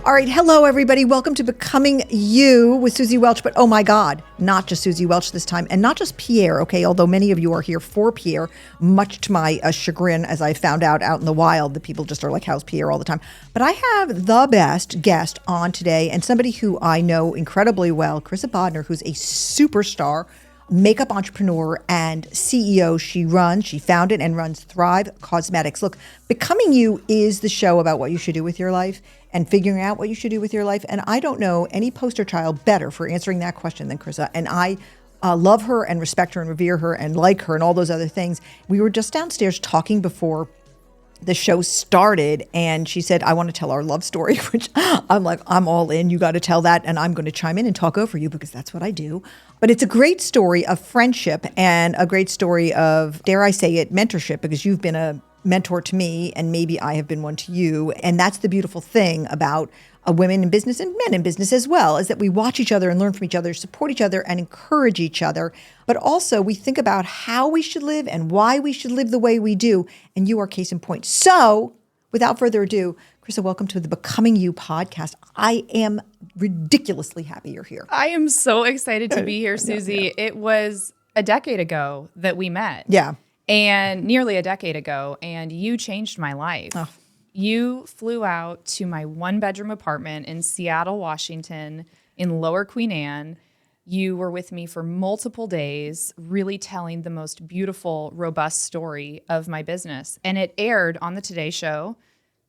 All right. Hello, everybody. Welcome to Becoming You with Susie Welch. But oh my God, not just Susie Welch this time, and not just Pierre, okay? Although many of you are here for Pierre, much to my chagrin, as I found out in the wild, that people just are like, how's Pierre all the time? But I have the best guest on today, and somebody who I know incredibly well, Karissa Bodnar, who's a superstar makeup entrepreneur and CEO. She founded and runs Thrive Cosmetics. Look, Becoming You is the show about what you should do with your life and figuring out what you should do with your life. And I don't know any poster child better for answering that question than Karissa. And I love her and respect her and revere her and like her and all those other things. We were just downstairs talking before the show started, and she said, I want to tell our love story, which I'm like, I'm all in. You got to tell that, and I'm going to chime in and talk over you because that's what I do. But it's a great story of friendship and a great story of, dare I say it, mentorship, because you've been a mentor to me, and maybe I have been one to you. And that's the beautiful thing about women in business and men in business as well, is that we watch each other and learn from each other, support each other and encourage each other. But also we think about how we should live and why we should live the way we do. And you are case in point. So without further ado, Karissa, welcome to the Becoming You podcast. I am ridiculously happy you're here. I am so excited to be here, Susie. Yeah. It was a decade ago that we met. Yeah. And nearly a decade ago. And you changed my life. Oh. You flew out to my one-bedroom apartment in Seattle, Washington, in Lower Queen Anne. You were with me for multiple days, really telling the most beautiful, robust story of my business. And it aired on the Today Show,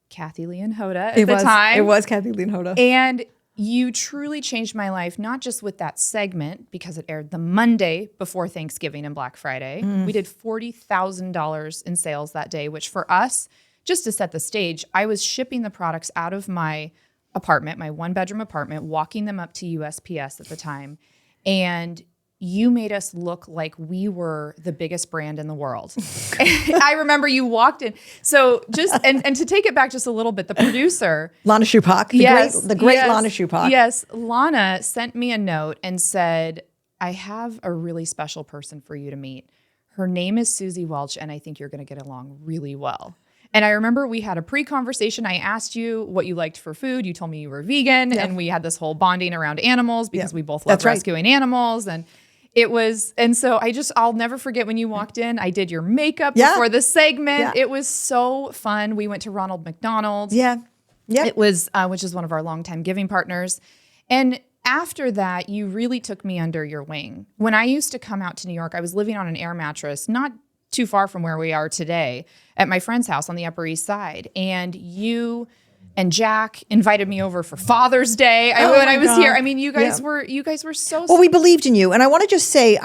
Kathy Lee and Hoda at the time. It was Kathy Lee and Hoda. And you truly changed my life, not just with that segment, because it aired the Monday before Thanksgiving and Black Friday. We did $40,000 in sales that day, which for us, just to set the stage, I was shipping the products out of my apartment, my one-bedroom apartment, walking them up to USPS at the time. And you made us look like we were the biggest brand in the world. I remember you walked in. So just, and to take it back just a little bit, the producer. Lana Shupak, the great Lana Shupak. Yes, Lana sent me a note and said, I have a really special person for you to meet. Her name is Susie Welch, and I think you're going to get along really well. And I remember we had a pre-conversation. I asked you what you liked for food. You told me you were vegan, and we had this whole bonding around animals because we both love rescuing animals. And it was, and so I'll never forget when you walked in. I did your makeup before the segment. Yeah. It was so fun. We went to Ronald McDonald's. Yeah. It was, which is one of our longtime giving partners. And after that, you really took me under your wing. When I used to come out to New York, I was living on an air mattress, not too far from where we are today, at my friend's house on the Upper East Side. And you and Jack invited me over for Father's Day when I was here. I mean, you guys were so. Well, we believed in you, and I want to just say,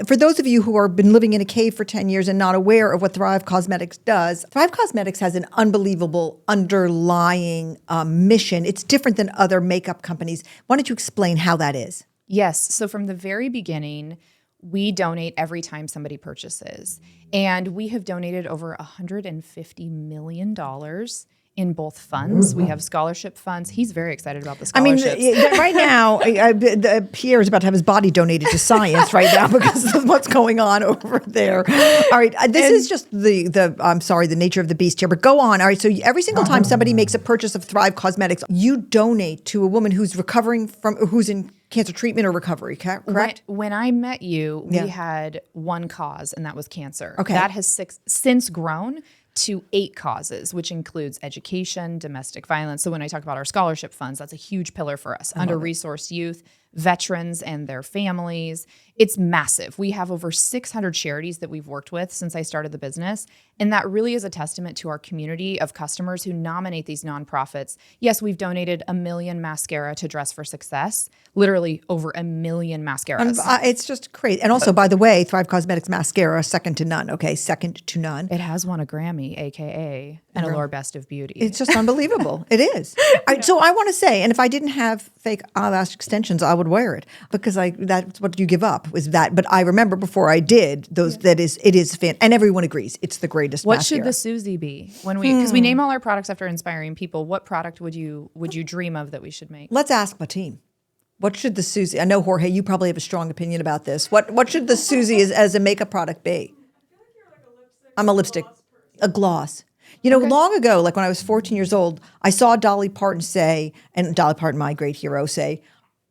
for those of you who have been living in a cave for 10 years and not aware of what Thrive Cosmetics does, Thrive Cosmetics has an unbelievable underlying mission. It's different than other makeup companies. Why don't you explain how that is? Yes. So from the very beginning, we donate every time somebody purchases. And we have donated over $150 million in both funds. We have scholarship funds. He's very excited about the scholarships. I mean, right now, Pierre is about to have his body donated to science right now because of what's going on over there. All right, this is just the nature of the beast here, but go on. All right, so every single time somebody makes a purchase of Thrive Cosmetics, you donate to a woman who's who's in cancer treatment or recovery, correct? When I met you, we had one cause, and that was cancer. Okay. That has since grown to 8 causes, which includes education, domestic violence. So when I talk about our scholarship funds, that's a huge pillar for us. Under-resourced youth, veterans and their families. It's massive. We have over 600 charities that we've worked with since I started the business. And that really is a testament to our community of customers who nominate these nonprofits. Yes, we've donated 1 million mascara to Dress for Success, literally over 1 million mascaras. It's just crazy. And also, by the way, Thrive Cosmetics mascara, second to none. Okay, second to none. It has won a Grammy, AKA an Allure Best of Beauty. It's just unbelievable. It is. So I want to say, and if I didn't have fake eyelash extensions, I would wear it because that's what you give up was that. But I remember before I did those. It is fan, and everyone agrees it's the greatest. What mascara. should the Susie be when because we name all our products after inspiring people? What product would you dream of that we should make? Let's ask my team. What should the Susie? I know Jorge, you probably have a strong opinion about this. What should the Susie as a makeup product be? I feel like you're like a lipstick. I'm a lipstick, a gloss. You know, long ago, like when I was 14 years old, I saw Dolly Parton say, and Dolly Parton, my great hero, say,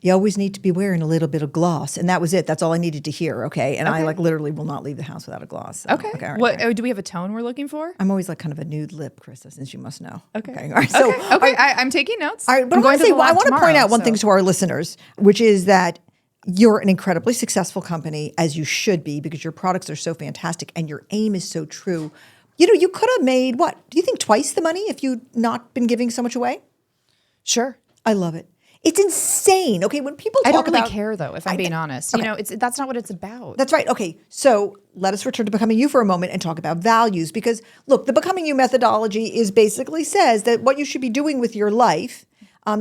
you always need to be wearing a little bit of gloss. And that was it. That's all I needed to hear, okay? And I like literally will not leave the house without a gloss. So, Okay. all right, What all right. do we have a tone we're looking for? I'm always like kind of a nude lip, Karissa, since you must know. Okay. All right. So, Okay. all right, I'm taking notes. all right, but I'm I want to say, the I lab want to point tomorrow, out one so- thing to our listeners, which is that you're an incredibly successful company, as you should be, because your products are so fantastic and your aim is so true. You know, you could have made, what, do you think twice the money if you'd not been giving so much away? Sure. I love it. It's insane. Okay, when people talk I don't really about care though, if I'm being honest. You know, that's not what it's about. That's right. Okay. So let us return to Becoming You for a moment and talk about values, because look, the Becoming You methodology is basically says that what you should be doing with your life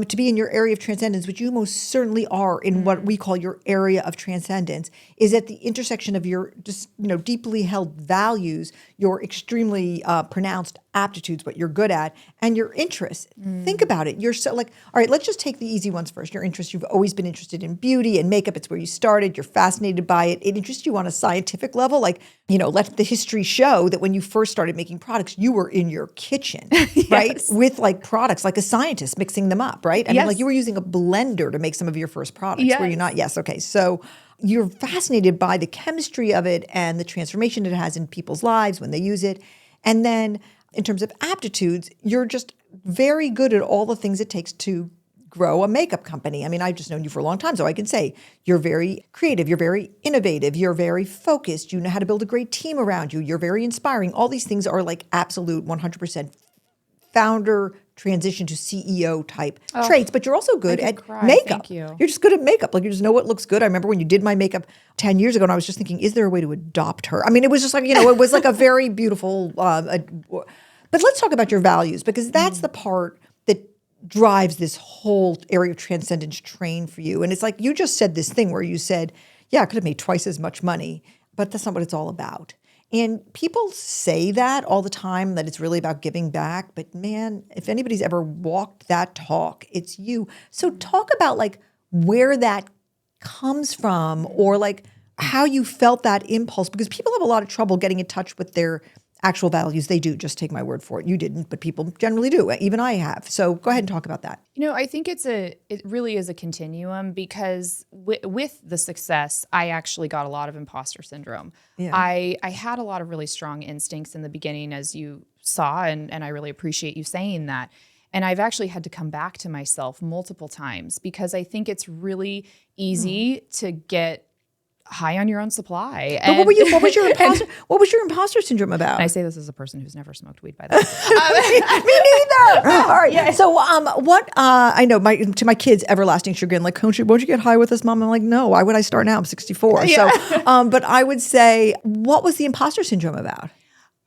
to be in your area of transcendence, which you most certainly are in what we call your area of transcendence, is at the intersection of your just, you know, deeply held values, your extremely pronounced aptitudes, what you're good at, and your interests. Think about it. You're so like, all right, let's just take the easy ones first. Your interests, you've always been interested in beauty and makeup. It's where you started. You're fascinated by it. It interests you on a scientific level. Like, you know, let the history show that when you first started making products, you were in your kitchen, right? With like products, like a scientist mixing them up, right? I mean, like you were using a blender to make some of your first products, were you not? Yes. Okay. So you're fascinated by the chemistry of it and the transformation it has in people's lives when they use it. And then in terms of aptitudes, you're just very good at all the things it takes to grow a makeup company. I mean, I've just known you for a long time, so I can say you're very creative, you're very innovative, you're very focused, you know how to build a great team around you, you're very inspiring. All these things are like absolute 100% founder transition to CEO type traits, but you're also good at makeup. Thank you. You're just good at makeup. Like you just know what looks good. I remember when you did my makeup 10 years ago and I was just thinking, is there a way to adopt her? I mean, it was just like, you know, it was like a very beautiful, but let's talk about your values, because that's the part that drives this whole area of transcendence train for you. And it's like, you just said this thing where you said, yeah, I could have made twice as much money, but that's not what it's all about. And people say that all the time, that it's really about giving back. But man, if anybody's ever walked that talk, it's you. So talk about like where that comes from, or like how you felt that impulse, because people have a lot of trouble getting in touch with their actual values. They do, just take my word for it. You didn't, but people generally do. Even I have. So go ahead and talk about that. You know, I think it really is a continuum, because with the success, I actually got a lot of imposter syndrome. Yeah. I had a lot of really strong instincts in the beginning, as you saw, and I really appreciate you saying that. And I've actually had to come back to myself multiple times, because I think it's really easy to get high on your own supply. But what was your imposter syndrome about? And I say this as a person who's never smoked weed, by the way. Me neither. All right. Yeah. So I know to my kids' everlasting chagrin, like, won't you get high with us, Mom? I'm like, no, why would I start now? I'm 64. Yeah. So, but I would say, what was the imposter syndrome about?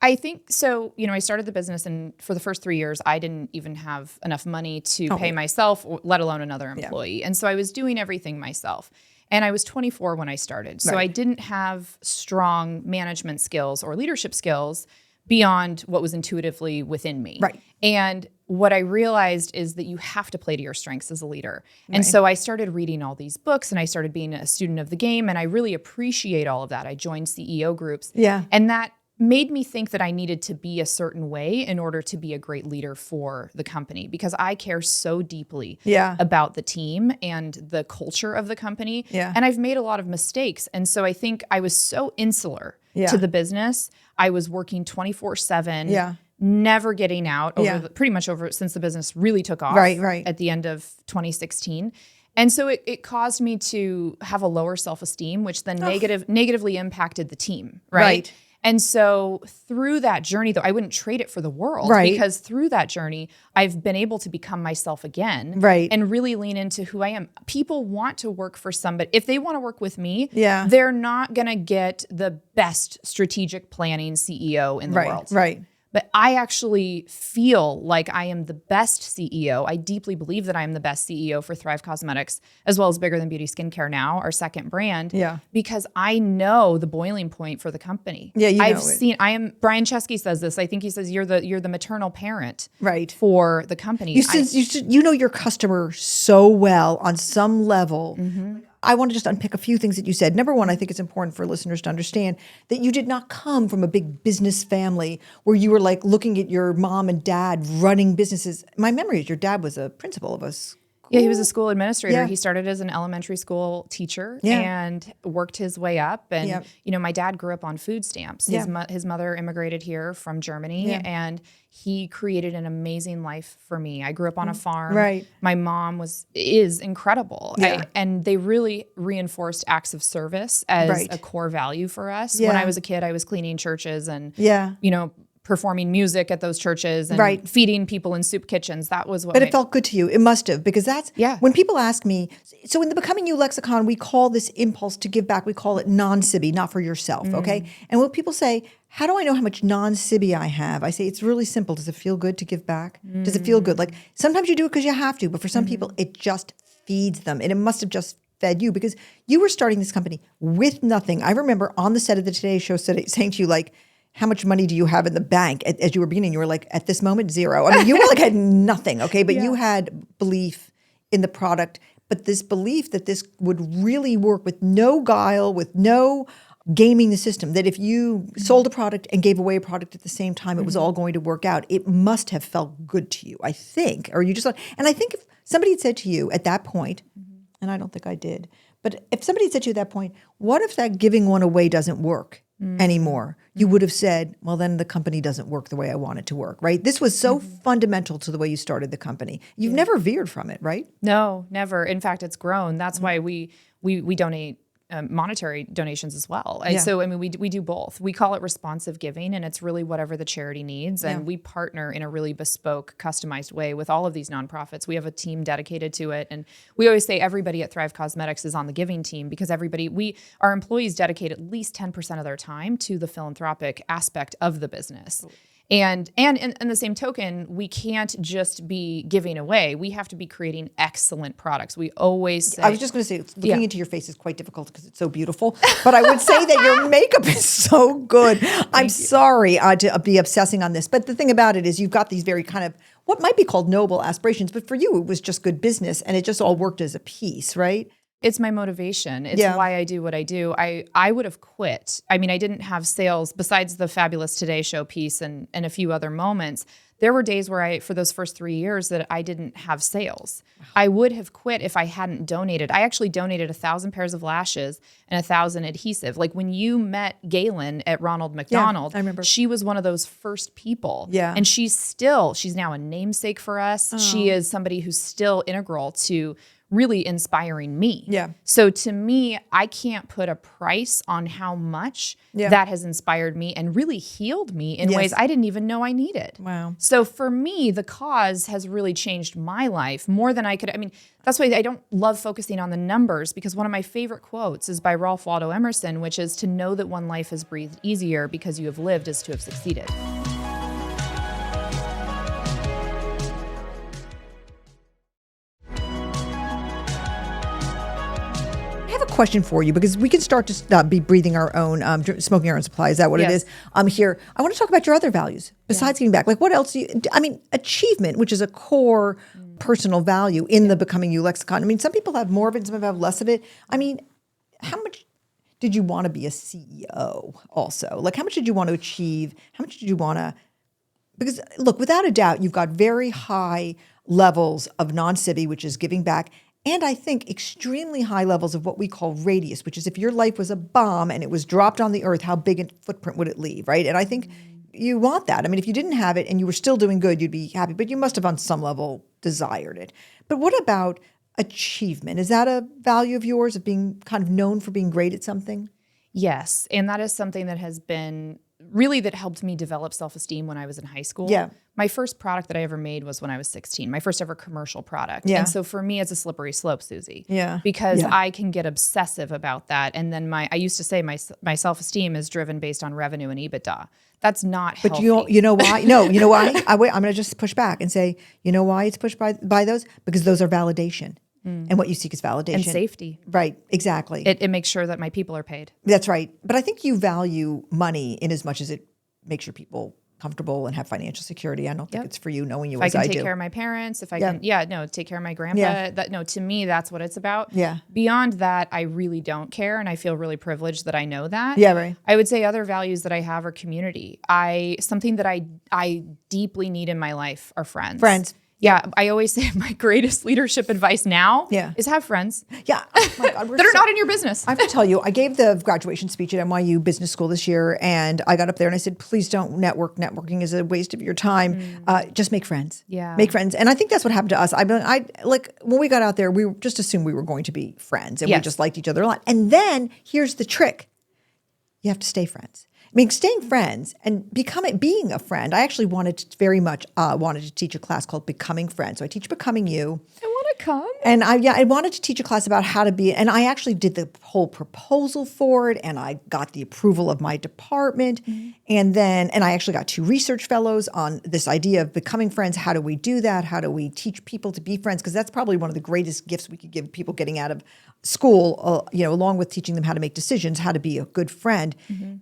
I think so. You know, I started the business, and for the first 3 years, I didn't even have enough money to pay myself, let alone another employee. Yeah. And so I was doing everything myself. And I was 24 when I started. So I didn't have strong management skills or leadership skills beyond what was intuitively within me. Right. And what I realized is that you have to play to your strengths as a leader. And so I started reading all these books, and I started being a student of the game, and I really appreciate all of that. I joined CEO groups. Yeah. And that made me think that I needed to be a certain way in order to be a great leader for the company, because I care so deeply about the team and the culture of the company. Yeah. And I've made a lot of mistakes. And so I think I was so insular to the business. I was working 24/7, never getting out pretty much since the business really took off at the end of 2016. And so it caused me to have a lower self-esteem, which then negatively impacted the team. Right. And so through that journey, though, I wouldn't trade it for the world, because through that journey, I've been able to become myself again and really lean into who I am. People want to work for somebody. If they want to work with me, they're not going to get the best strategic planning CEO in the world. Right. But I actually feel like I am the best CEO. I deeply believe that I am the best CEO for Thrive Cosmetics, as well as Bigger Than Beauty Skincare now, our second brand. Yeah. Because I know the boiling point for the company. Yeah, Brian Chesky says this. I think he says you're the maternal parent for the company. You know your customer so well on some level. Mm-hmm. I want to just unpick a few things that you said. Number one, I think it's important for listeners to understand that you did not come from a big business family where you were like looking at your mom and dad running businesses. My memory is your dad was a principal of a school. Yeah, he was a school administrator. Yeah. He started as an elementary school teacher Yeah. and worked his way up. And, Yeah. my dad grew up on food stamps. His mother immigrated here from Germany, and he created an amazing life for me. I grew up on a farm. Right. My mom is incredible. Yeah. And they really reinforced acts of service as a core value for us. When I was a kid, I was cleaning churches and, performing music at those churches and feeding people in soup kitchens. That was what. But it felt good to you. It must have, because that's when people ask me. So in the Becoming You lexicon, we call this impulse to give back. We call it non-sibby, not for yourself. Okay. And when people say, "How do I know how much non-sibby I have?" I say it's really simple. Does it feel good to give back? Does it feel good? Like sometimes you do it because you have to, but for some people, it just feeds them, and it must have just fed you because you were starting this company with nothing. I remember on the set of the Today Show saying to you like, how much money do you have in the bank? As you were beginning, you were like, at this moment, zero. I mean, you were like had nothing, okay? But you had belief in the product, but this belief that this would really work with no guile, with no gaming the system, that if you sold a product and gave away a product at the same time, it was all going to work out. It must have felt good to you, I think. Or you just thought, and I think if somebody had said to you at that point, and I don't think I did, but if somebody had said to you at that point, what if that giving one away doesn't work anymore? You would have said, well, then the company doesn't work the way I want it to work, right? This was so fundamental to the way you started the company. You've never veered from it, right? No, never. In fact, it's grown. That's why we donate monetary donations as well. And so, I mean, we do both. We call it responsive giving, and it's really whatever the charity needs. And we partner in a really bespoke, customized way with all of these nonprofits. We have a team dedicated to it. And we always say everybody at Thrive Cosmetics is on the giving team because our employees dedicate at least 10% of their time to the philanthropic aspect of the business. And in the same token, we can't just be giving away. We have to be creating excellent products. We always say— I was just going to say, looking into your face is quite difficult because it's so beautiful. But I would say that your makeup is so good. I'm sorry to be obsessing on this. But the thing about it is you've got these very kind of what might be called noble aspirations. But for you, it was just good business. And it just all worked as a piece, right? It's my motivation. It's why I do what I do. I would have quit. I mean, I didn't have sales besides the fabulous Today Show piece and a few other moments. There were days where for those first 3 years that I didn't have sales. I would have quit if I hadn't donated. I actually donated 1,000 pairs of lashes and 1,000 adhesive. Like when you met Galen at Ronald McDonald, I remember. She was one of those first people. Yeah. And she's now a namesake for us. She is somebody who's still integral to really inspiring me. Yeah. So to me, I can't put a price on how much that has inspired me and really healed me in ways I didn't even know I needed. Wow. So for me, the cause has really changed my life more than I could. I mean, that's why I don't love focusing on the numbers, because one of my favorite quotes is by Ralph Waldo Emerson, which is, to know that one life is breathed easier because you have lived is to have succeeded. Question for you, because we can start to be breathing our own, smoking our own supply. Is that what it is? Here, I want to talk about your other values besides giving back. Like what else achievement, which is a core personal value in the Becoming You lexicon. I mean, some people have more of it, some people have less of it. I mean, how much did you want to be a CEO also? Like how much did you want to achieve? How much did you want to, because look, without a doubt, you've got very high levels of non-civvy, which is giving back. And I think extremely high levels of what we call radius, which is if your life was a bomb and it was dropped on the earth, how big a footprint would it leave, right? And I think you want that. I mean, if you didn't have it and you were still doing good, you'd be happy, but you must have on some level desired it. But what about achievement? Is that a value of yours, of being kind of known for being great at something? Yes. And that is something that has been really that helped me develop self-esteem when I was in high school. Yeah. My first product that I ever made was when I was 16, my first ever commercial product. Yeah. And so for me, it's a slippery slope, Susie. Yeah. Because I can get obsessive about that. And then I used to say my self-esteem is driven based on revenue and EBITDA. That's not healthy. But you know why? No, you know why? I'm going to just push back and say, you know why it's pushed by those? Because those are validation. And what you seek is validation. And safety. Right, exactly. It makes sure that my people are paid. That's right. But I think you value money in as much as it makes your people comfortable and have financial security. I don't think it's for you knowing you if as I I can take do. care of my parents, if I can, take care of my grandpa. Yeah. To me, that's what it's about. Yeah. Beyond that, I really don't care. And I feel really privileged that I know that. Yeah, right. I would say other values that I have are community. Something that I deeply need in my life are friends. Friends. Yeah, I always say my greatest leadership advice now Yeah. is have friends. Yeah. Oh my God, that are not in your business. I have to tell you, I gave the graduation speech at NYU Business School this year, and I got up there and I said, please don't network. Networking is a waste of your time. Just make friends. Yeah. Make friends. And I think that's what happened to us. When we got out there, we just assumed we were going to be friends, and we just liked each other a lot. And then here's the trick. You have to stay friends. I mean, staying friends and being a friend. I actually wanted to teach a class called Becoming Friends. So I teach Becoming You. I want to come. And I wanted to teach a class about how to be, and I actually did the whole proposal for it, and I got the approval of my department. And I actually got 2 research fellows on this idea of becoming friends. How do we do that? How do we teach people to be friends? Because that's probably one of the greatest gifts we could give people getting out of school, along with teaching them how to make decisions, how to be a good friend.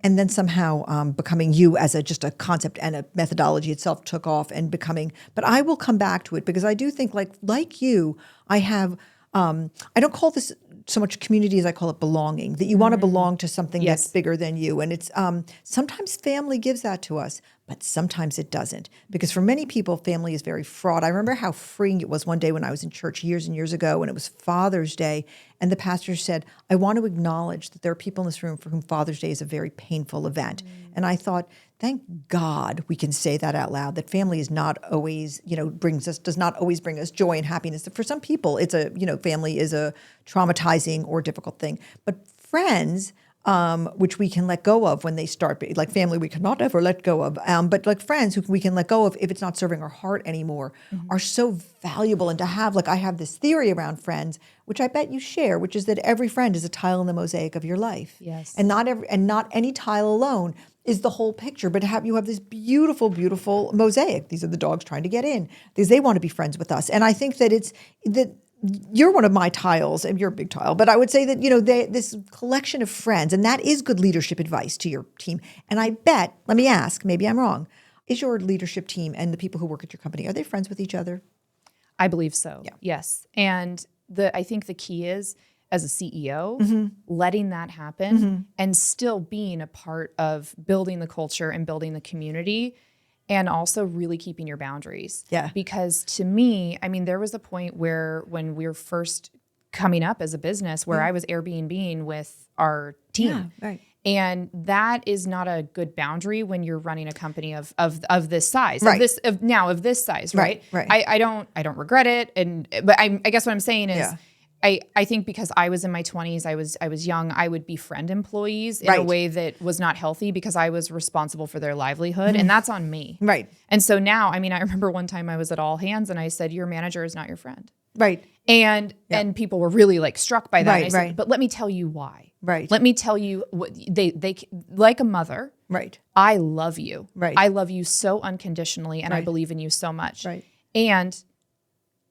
And then somehow Becoming You as just a concept and a methodology itself took off and becoming. But I will come back to it because I do think like you, I have, I don't call this so much community as I call it belonging, that you want to belong to something that's bigger than you. And it's sometimes family gives that to us, but sometimes it doesn't. Because for many people, family is very fraught. I remember how freeing it was one day when I was in church years and years ago, and it was Father's Day, and the pastor said, I want to acknowledge that there are people in this room for whom Father's Day is a very painful event. And I thought, thank God we can say that out loud, that family is not always, does not always bring us joy and happiness. For some people, family is a traumatizing or difficult thing. But friends, which we can let go of when they start, like family we cannot ever let go of, but like friends who we can let go of if it's not serving our heart anymore, are so valuable. And to have, I have this theory around friends, which I bet you share, which is that every friend is a tile in the mosaic of your life. Yes. And not any tile alone is the whole picture, but you have this beautiful, beautiful mosaic. These are the dogs trying to get in because they want to be friends with us. And I think that you're one of my tiles, and you're a big tile, but I would say that, this collection of friends, and that is good leadership advice to your team. And I bet, let me ask, maybe I'm wrong, is your leadership team and the people who work at your company, are they friends with each other? I believe so. Yeah. Yes. And I think the key is, as a CEO, letting that happen and still being a part of building the culture and building the community, and also really keeping your boundaries. Yeah. Because to me, there was a point where when we were first coming up as a business where I was Airbnb-ing with our team. Yeah, right. And that is not a good boundary when you're running a company of this size, Right. of this size, right? Right. I don't regret it, but I guess what I'm saying is, Yeah. I think because I was in my 20s, I was young, I would befriend employees in a Right. way that was not healthy because I was responsible for their livelihood, and that's on me. Right. And so now, I remember one time I was at all hands and I said, your manager is not your friend. Right. And people were really struck by that. Right, And I said, right. but let me tell you why. Right. Let me tell you what they like a mother. Right. I love you. Right. I love you so unconditionally, and I Right. believe in you so much. Right. And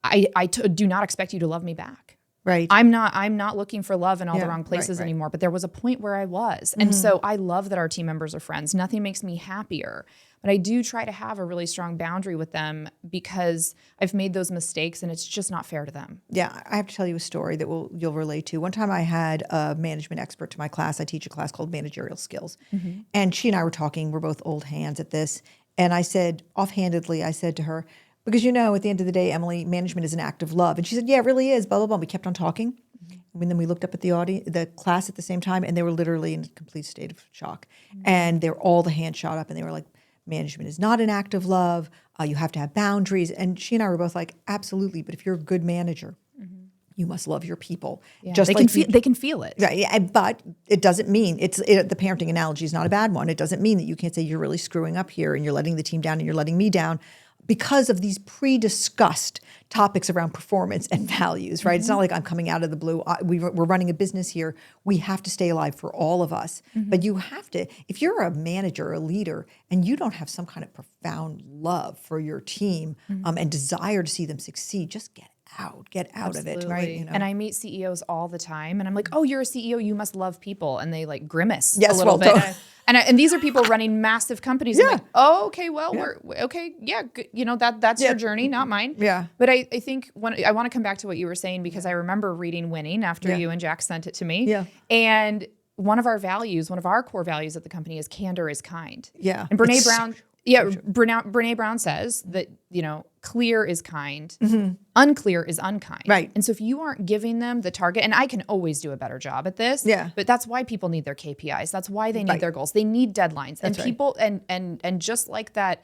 I do not expect you to love me back. Right. I'm not looking for love in all the Yeah, wrong places right. anymore. But there was a point where I was. And so I love that our team members are friends. Nothing makes me happier. But I do try to have a really strong boundary with them because I've made those mistakes and it's just not fair to them. Yeah, I have to tell you a story that you'll relate to. One time I had a management expert to my class. I teach a class called Managerial Skills. And she and I were talking. We're both old hands at this. And I said, offhandedly, I said to her, because at the end of the day, Emily, management is an act of love. And she said, yeah, it really is, blah, blah, blah. And we kept on talking. And then we looked up at the class at the same time, and they were literally in a complete state of shock. And all the hands shot up, and they were like, management is not an act of love. You have to have boundaries. And she and I were both like, absolutely. But if you're a good manager, you must love your people. Yeah. Just They can feel it. Right, yeah, but it doesn't mean the parenting analogy is not a bad one. It doesn't mean that you can't say you're really screwing up here and you're letting the team down and you're letting me down because of these pre-discussed topics around performance and values, right? It's not like I'm coming out of the blue. We're running a business here. We have to stay alive for all of us. But you have to, if you're a manager, a leader, and you don't have some kind of profound love for your team and desire to see them succeed, just get get out of it, right? Absolutely. And I meet CEOs all the time, and I'm like, "Oh, you're a CEO. You must love people," and they like grimace a little bit. And these are people running massive companies. I'm like, "Oh, okay. Well, we're okay. Yeah, good. You know that's your journey, not mine." Yeah. But I think I want to come back to what you were saying, because I remember reading Winning after you and Jack sent it to me. Yeah. And one of our core values at the company is candor is kind. Yeah. And Brene Brown. Brene Brown says that, clear is kind, unclear is unkind. Right. And so if you aren't giving them the target, and I can always do a better job at this, but that's why people need their KPIs. That's why they need their goals. They need deadlines. And people, and just like that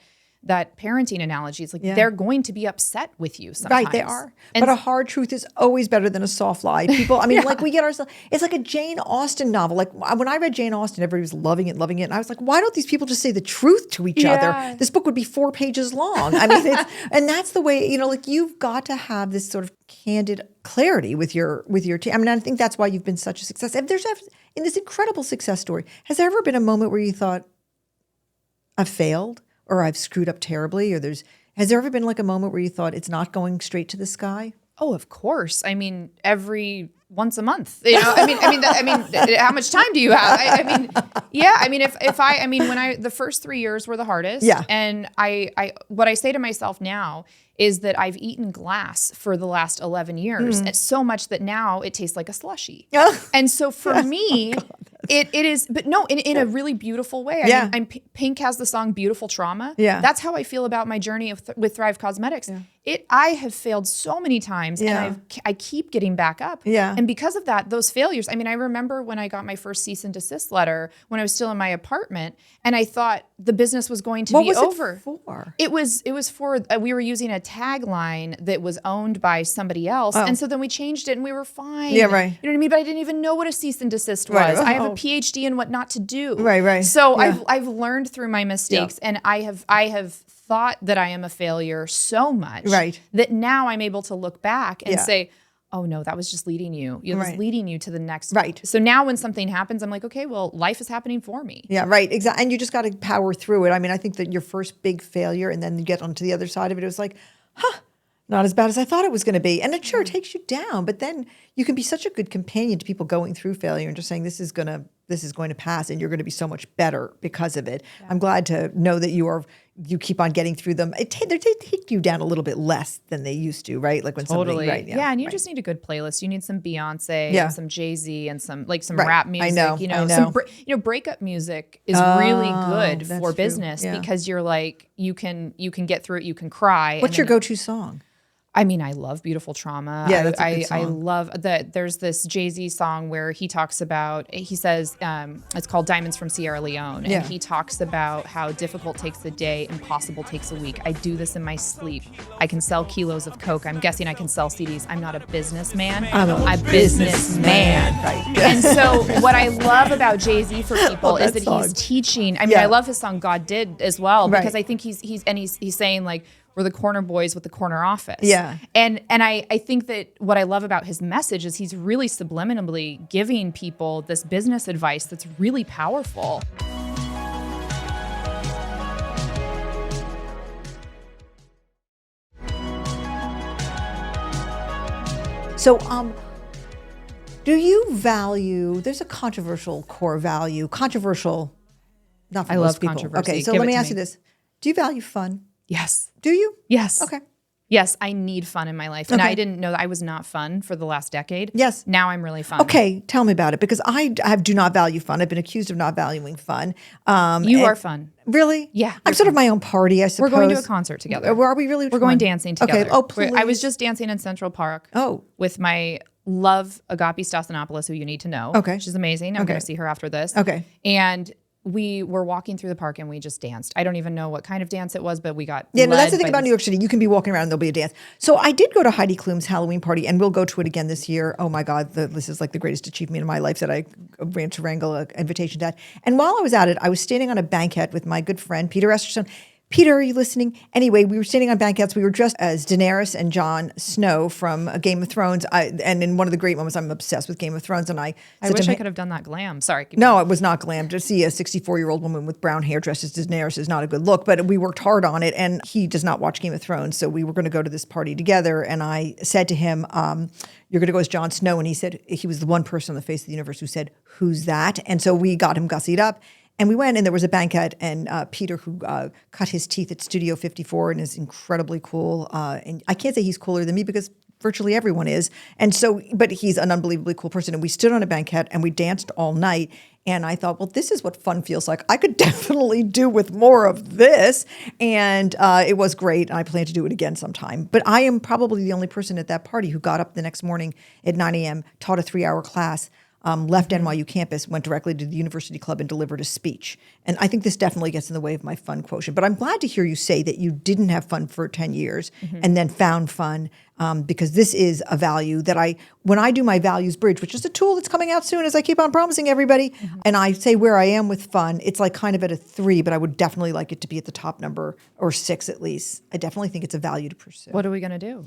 parenting analogy, it's like they're going to be upset with you sometimes. Right, they are. But a hard truth is always better than a soft lie. People, I mean, like we get ourselves, it's like a Jane Austen novel. Like when I read Jane Austen, everybody was loving it. And I was like, why don't these people just say the truth to each other? This book would be 4 pages long. I mean, and that's the way, like you've got to have this sort of candid clarity with your team. I mean, I think that's why you've been such a success. If there's in this incredible success story, has there ever been a moment where you thought, I've failed? Or I've screwed up terribly, has there ever been like a moment where you thought it's not going straight to the sky? Oh, of course. I mean, once a month, I mean, how much time do you have? When the first 3 years were the hardest. Yeah. And what I say to myself now is that I've eaten glass for the last 11 years, and so much that now it tastes like a slushie. And so for me, it is, but no, in a really beautiful way. I mean, Pink has the song "Beautiful Trauma." Yeah. That's how I feel about my journey with Thrive Cosmetics. Yeah. I have failed so many times, and I keep getting back up. Yeah. And because of that, those failures. I mean, I remember when I got my first cease and desist letter when I was still in my apartment, and I thought the business was going to be over. What was it for? It was for we were using a tagline that was owned by somebody else, and so then we changed it, and we were fine. Yeah, right. You know what I mean? But I didn't even know what a cease and desist was. Right. I have a PhD in what not to do. Right. So I've learned through my mistakes, and I have thought that I am a failure so much that now I'm able to look back and say, oh no, that was just leading you. It was leading you to the next. Right. So now when something happens, I'm like, okay, well, life is happening for me. Yeah, right. Exactly. And you just got to power through it. I mean, I think that your first big failure and then you get onto the other side of it, it was like, not as bad as I thought it was going to be. And it sure takes you down, but then you can be such a good companion to people going through failure and just saying, this is going to pass and you're going to be so much better because of it. Yeah. I'm glad to know that you keep on getting through them. They take you down a little bit less than they used to, right? Like when totally. somebody, Yeah, and you just need a good playlist. You need some Beyonce and some Jay-Z and some rap music. I know. Some breakup music is really good for business because you're like you can get through it. You can cry. What's your go-to song? I mean, I love Beautiful Trauma. Yeah, that's a good song. I love that. There's this Jay-Z song where he says, it's called Diamonds from Sierra Leone. And he talks about how difficult takes a day, impossible takes a week. I do this in my sleep. I can sell kilos of Coke. I'm guessing I can sell CDs. I'm not a businessman. I'm a businessman. Right. And so what I love about Jay-Z for people is that he's teaching. I mean, I love his song God Did as well, because I think he's saying like, we're the corner boys with the corner office. Yeah. And I think that what I love about his message is he's really subliminally giving people this business advice that's really powerful. So, do you value, there's a controversial core value, not for most people. I love controversy. Okay, so let me ask you this. Do you value fun? Yes. Do you? Yes. Okay. Yes, I need fun in my life. And I didn't know that I was not fun for the last decade. Yes. Now I'm really fun. Okay, tell me about it, because I do not value fun. I've been accused of not valuing fun. You are fun. Really? Yeah. I'm sort of my own party, I suppose. We're going to a concert together. Are we really? We're going dancing together. Okay. Oh, please. I was just dancing in Central Park. With my love, Agape Stassinopoulos, who you need to know. Okay. She's amazing. I'm going to see her after this. Okay. And we were walking through the park and we just danced. I don't even know what kind of dance it was, but we got that's the thing about New York City. You can be walking around and there'll be a dance. So I did go to Heidi Klum's Halloween party, and we'll go to it again this year. Oh my God, this is like the greatest achievement in my life that I ran to wrangle an invitation to that. And while I was at it, I was standing on a banquette with my good friend, Peter Esterson, Peter, are you listening? Anyway, we were standing on banquettes. We were dressed as Daenerys and Jon Snow from Game of Thrones. And in one of the great moments, I'm obsessed with Game of Thrones. And I wish I could have done that glam. Sorry. No, it was not glam. To see a 64-year-old woman with brown hair dressed as Daenerys is not a good look. But we worked hard on it. And he does not watch Game of Thrones. So we were going to go to this party together. And I said to him, you're going to go as Jon Snow. And he said, he was the one person on the face of the universe who said, who's that? And so we got him gussied up. And we went, and there was a banquet, and Peter, who cut his teeth at Studio 54 and is incredibly cool. And I can't say he's cooler than me because virtually everyone is. And so, but he's an unbelievably cool person. And we stood on a banquet, and we danced all night. And I thought, well, this is what fun feels like. I could definitely do with more of this. And it was great. And I plan to do it again sometime. But I am probably the only person at that party who got up the next morning at 9 a.m., taught a 3-hour class, left NYU campus, went directly to the University Club and delivered a speech. And I think this definitely gets in the way of my fun quotient. But I'm glad to hear you say that you didn't have fun for 10 years and then found fun, because this is a value that when I do my values bridge, which is a tool that's coming out soon as I keep on promising everybody, and I say where I am with fun, it's like kind of at a 3, but I would definitely like it to be at the top number, or 6 at least. I definitely think it's a value to pursue. What are we going to do?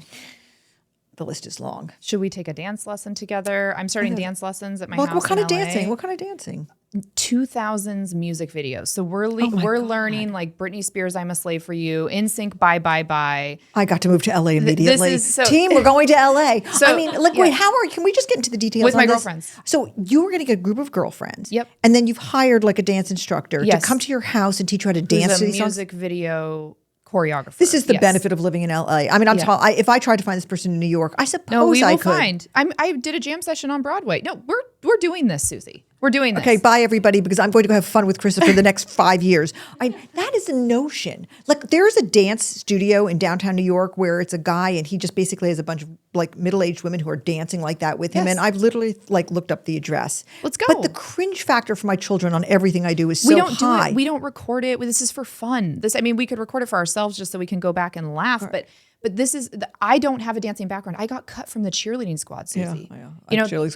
The list is long. Should we take a dance lesson together? I'm starting dance lessons at my house. What kind in of LA. dancing? What kind of dancing? 2000s music videos. So we're learning like Britney Spears, I'm a Slave for You, NSYNC, Bye Bye Bye. I got to move to LA immediately. So, Team, we're going to LA. So, I mean, look, wait, can we just get into the details with on my this? girlfriends. So you were getting a group of girlfriends. Yep. And then you've hired like a dance instructor to Yes. come to your house and teach you how to dance to these songs. music video choreographer. This is the benefit of living in LA. I mean, if I tried to find this person in New York, I suppose I could. I did a jam session on Broadway. No, we're doing this, Susie. We're doing this. Okay, bye everybody, because I'm going to have fun with Karissa for the next 5 years. That is a notion. Like, there's a dance studio in downtown New York where it's a guy and he just basically has a bunch of like middle-aged women who are dancing like that with him. Yes. And I've literally like looked up the address. Let's go. But the cringe factor for my children on everything I do is so high. We don't record it. This is for fun. We could record it for ourselves just so we can go back and laugh. Right. But this is, I don't have a dancing background. I got cut from the cheerleading squad, Susie. Yeah.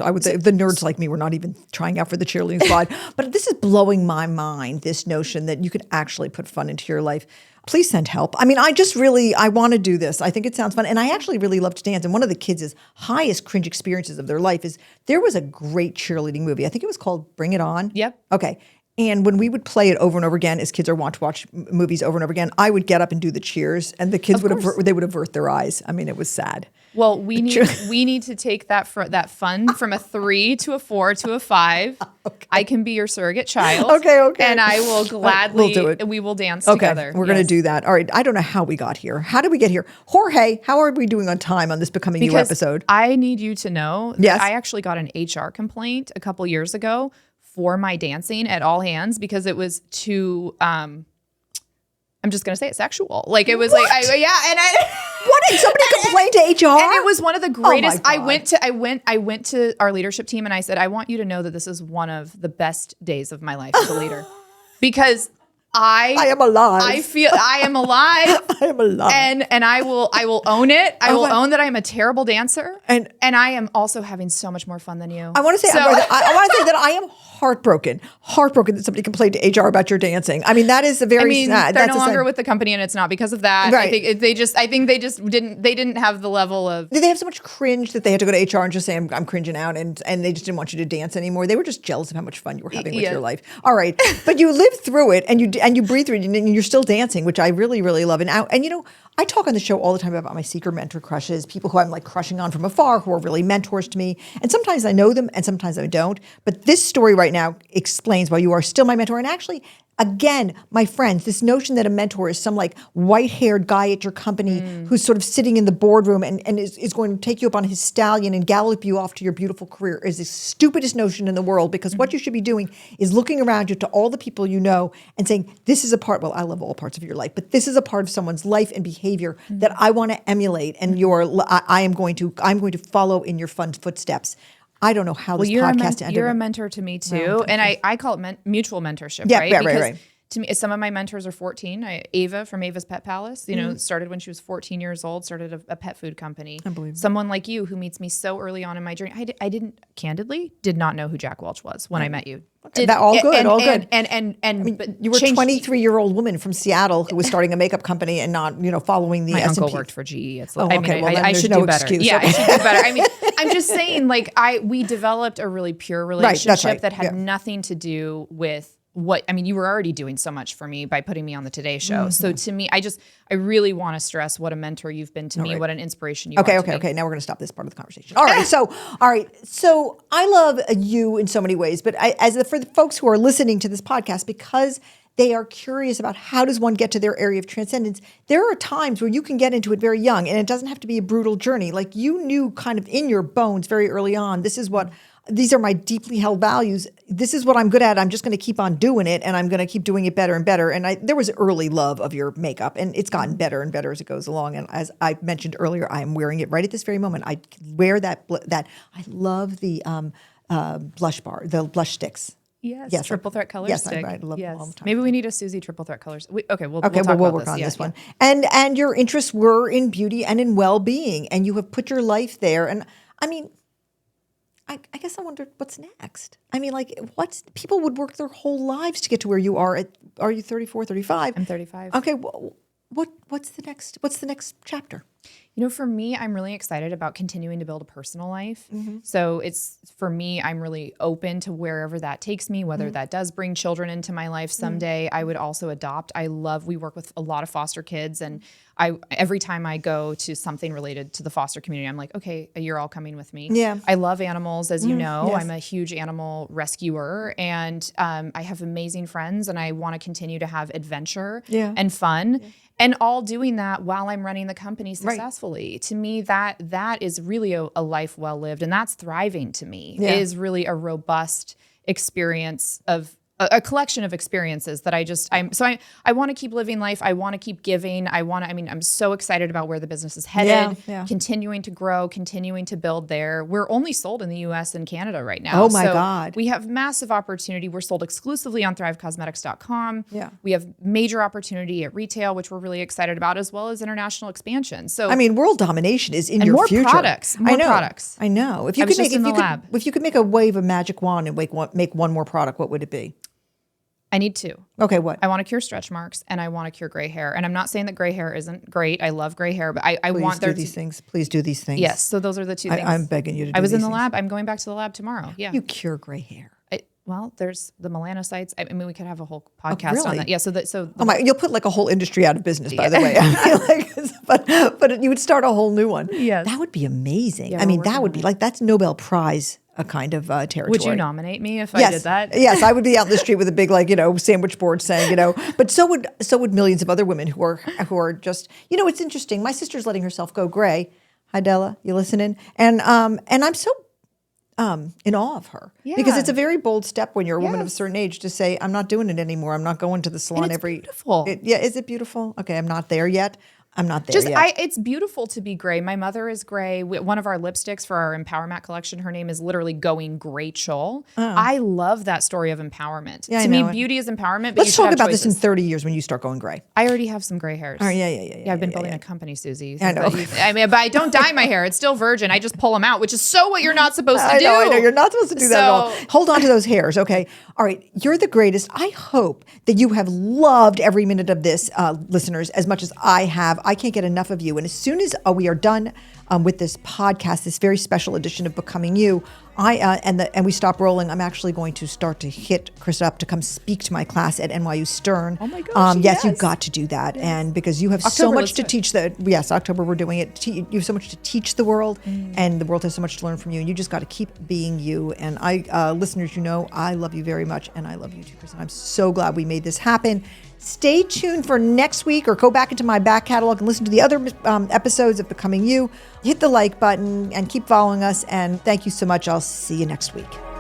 I would say the nerds like me were not even trying out for the cheerleading squad. But this is blowing my mind, this notion that you could actually put fun into your life. Please send help. I mean, I want to do this. I think it sounds fun. And I actually really love to dance. And one of the kids' highest cringe experiences of their life is there was a great cheerleading movie. I think it was called Bring It On. Yep. Okay. And when we would play it over and over again, as kids are wont to watch movies over and over again, I would get up and do the cheers, and the kids would avert their eyes. I mean, it was sad. Well, we need to take that fun from a 3 to a 4 to a 5. Okay. I can be your surrogate child. Okay. And I will gladly. We'll do it. We will dance together. We're going to do that. All right. I don't know how we got here. How did we get here? Jorge, how are we doing on time on this Becoming You episode? I need you to know that I actually got an HR complaint a couple years ago for my dancing at all hands because it was too, I'm just going to say it, sexual. Like it was what? What did somebody complain to HR? And it was one of the greatest. Oh my God. I went to our leadership team and I said, I want you to know that this is one of the best days of my life as a leader because I am alive. I am alive. I am alive. And I will own it. I will own that I am a terrible dancer. And I am also having so much more fun than you. I want to say I want to say that I am heartbroken that somebody complained to HR about your dancing. I mean, that is a very sad. They're no longer with the company, and it's not because of that. Right. I think they just didn't have the level of. Did they have so much cringe that they had to go to HR and just say I'm cringing out, and they just didn't want you to dance anymore? They were just jealous of how much fun you were having with your life. All right, but you lived through it, and you breathed through it, and you're still dancing, which I really, really love. And you know, I talk on the show all the time about my secret mentor crushes, people who I'm like crushing on from afar, who are really mentors to me. And sometimes I know them and sometimes I don't. But this story right now explains why you are still my mentor. And actually, again, my friends, this notion that a mentor is some like white-haired guy at your company who's sort of sitting in the boardroom and is going to take you up on his stallion and gallop you off to your beautiful career is the stupidest notion in the world, because what you should be doing is looking around you to all the people you know and saying, this is a part, well, I love all parts of your life, but this is a part of someone's life and behavior that I want to emulate, and I'm going to follow in your fun footsteps. I don't know how this podcast ended. You're a mentor to me too. Oh, and I call it mutual mentorship, yeah, right? Right. to me, some of my mentors are 14. Ava from Ava's Pet Palace, started when she was 14 years old, started a pet food company. Unbelievable. Someone like you who meets me so early on in my journey. I did not know who Jack Welch was when I met you. All good. But you were a 23-year-old woman from Seattle who was starting a makeup company and not, following the my S&P. uncle worked for GE. I should do better. Excuse. Yeah, I should do better. I mean, I'm just saying, we developed a really pure relationship that had nothing to do with you were already doing so much for me by putting me on the Today Show. Mm-hmm. So to me, I really want to stress what a mentor you've been to me, what an inspiration you are to me. Okay. Now we're going to stop this part of the conversation. All right. So I love you in so many ways, but for the folks who are listening to this podcast, because they are curious about how does one get to their area of transcendence, there are times where you can get into it very young, and it doesn't have to be a brutal journey. Like you knew kind of in your bones very early on, these are my deeply held values. This is what I'm good at. I'm just going to keep on doing it, and I'm going to keep doing it better and better. And there was early love of your makeup, and it's gotten better and better as it goes along. And as I mentioned earlier, I am wearing it right at this very moment. I wear that. I love the blush bar, the blush sticks. Yes, triple threat color stick. I love them all the time. Maybe we need a Susie triple threat colors. We'll work on this one. And your interests were in beauty and in well-being, and you have put your life there. And I mean, I guess I wondered what's next. I mean, people would work their whole lives to get to where you are. Are you 34, 35? I'm 35. Okay, well, what's the next chapter? For me, I'm really excited about continuing to build a personal life. Mm-hmm. So for me, I'm really open to wherever that takes me, whether that does bring children into my life someday. I would also adopt. We work with a lot of foster kids, and every time I go to something related to the foster community, I'm like, okay, you're all coming with me. Yeah. I love animals, as you know. Yes. I'm a huge animal rescuer, and I have amazing friends, and I want to continue to have adventure and fun. Yeah. And all doing that while I'm running the company successfully. Right. To me, that is really a life well lived. And that's thriving to me. It is really a robust experience of a collection of experiences that I want to keep living life. I want to keep giving. I'm so excited about where the business is headed, continuing to grow, continuing to build there. We're only sold in the US and Canada right now. Oh my God. We have massive opportunity. We're sold exclusively on thrivecosmetics.com. Yeah. We have major opportunity at retail, which we're really excited about, as well as international expansion. So world domination is in your more future. Products. More products. I know. If you could make a wave of magic wand and make one more product, what would it be? I need two. Okay, what? I want to cure stretch marks, and I want to cure gray hair. And I'm not saying that gray hair isn't great. I love gray hair, but I want there these things. Please do these things. Yes, so those are the two things. I'm begging you to do I was in the things. lab. I'm going back to the lab tomorrow. Yeah. You cure gray hair. There's the melanocytes. We could have a whole podcast on that. Yeah. You'll put a whole industry out of business, by the way. But you would start a whole new one. Yes. That would be amazing. Yeah, that would be that's Nobel Prize a kind of territory. Would you nominate me if I did that? Yes, I would be out in the street with a big sandwich board saying, but so would millions of other women who are just, it's interesting. My sister's letting herself go gray. Hi Della, you listening? And I'm so in awe of her because it's a very bold step when you're a woman of a certain age to say, I'm not doing it anymore. I'm not going to the salon beautiful. Is it beautiful? Okay, I'm not there yet. I'm not there yet. It's beautiful to be gray. My mother is gray. One of our lipsticks for our Empower Matte collection, her name is literally Going Rachel. I love that story of empowerment. Yeah, to me, beauty is empowerment. But let's talk about this in 30 years when you start going gray. I already have some gray hairs. Oh, yeah. I've been building a company, Susie. I know. But I don't dye my hair. It's still virgin. I just pull them out, which is what you're not supposed to do. I know. You're not supposed to do that at all. Hold on to those hairs, okay? All right. You're the greatest. I hope that you have loved every minute of this, listeners, as much as I have. I can't get enough of you. And as soon as we are done with this podcast, this very special edition of Becoming You, and we stop rolling, I'm actually going to start to hit Karissa up to come speak to my class at NYU Stern. Oh my gosh, yes, you've got to do that. Yes. And because you have so much to teach October we're doing it. You have so much to teach the world, and the world has so much to learn from you, and you just got to keep being you. And listeners, I love you very much, and I love you too, Karissa. I'm so glad we made this happen. Stay tuned for next week, or go back into my back catalog and listen to the other episodes of Becoming You. Hit the like button and keep following us. And thank you so much. I'll see you next week.